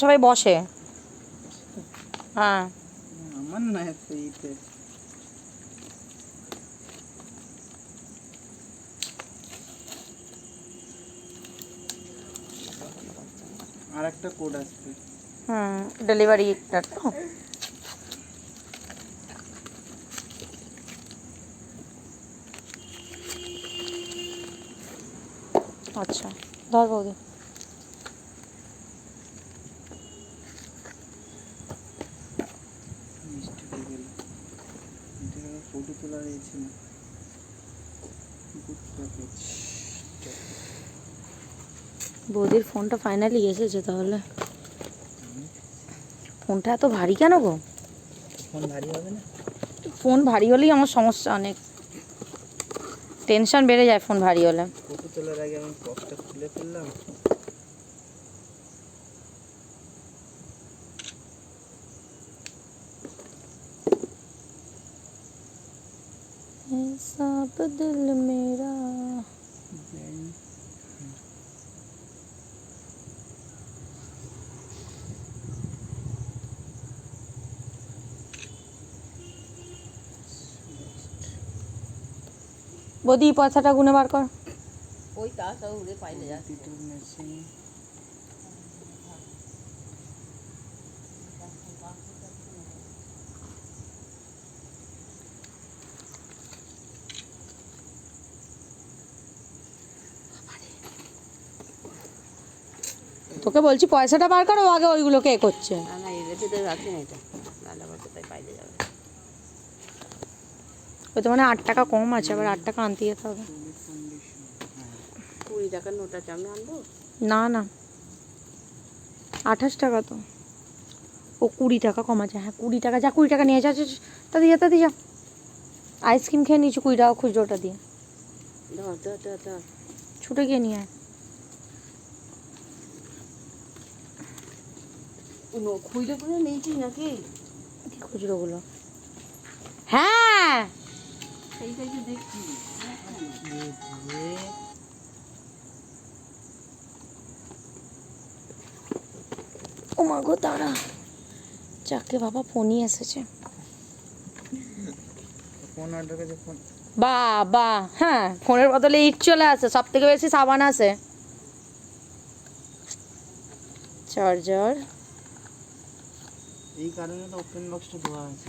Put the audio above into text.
সবাই বসে। হ্যাঁ আমার না সেইতে আর একটা কোড আসবে। ডেলিভারিটা তো। আচ্ছা ধর বৌদি। মিষ্টি হয়ে গেল, এটা ফটো তোলা রয়েছে না। Good package. বৌদির ফোনটা ফাইনালি এসেছে তাহলে। ফোনটা এত ভারী কেন গো? ফোন ভারী হবে না? ফোন ভারী হলেই আমার সমস্যা, অনেক টেনশন বেড়ে যায় ফোন ভারী হলে। ফটো তোলার আগে আমি বক্সটা খুলে ফেললাম। सब दिल मेरा। বৌদি পয়সাটা গুনে বার কর। ওই তাসা উড়ে পাইলে যাচ্ছে। তোকে বলছি পয়সাটা বার করো, আগে ওইগুলোকে এ করছে। না না এর ভেতরে রাখি না, এটা নাহলে আবার কোথায় পাইলে যাবে। ওই তো মানে 8 টাকা কম আছে, আবার 8 টাকা আনতে যেতে হবে। 20 টাকার নোট আছে, আমি আনবো? না না 28 টাকা তো। ও 20 টাকা কম আছে। হ্যাঁ 20 টাকা, যা 20 টাকা নিয়ে যা, তাতে যা তাতে যা। আইসক্রিম খেয়ে নিয়েছি 20 টাকা খুচরোটা দিয়ে। ধর ধর ধর ধর। ছুটে গিয়ে নিয়ে আয়। খুঁজে খুঁজে নিয়েছিস নাকি? কি খুচরোগুলো? হ্যাঁ সেইটাই তো দেখছি। ও মা গো তারা, যাকে বাবা ফোনই এসেছে। ফোন অর্ডার করে ফোন। বাবা হ্যাঁ, ফোনের বদলে ইট চলে আসে, সব থেকে বেশি সাবান আসে। চার্জার। এই কারণে তো ওপেন বক্সটা ধোয়া আছে।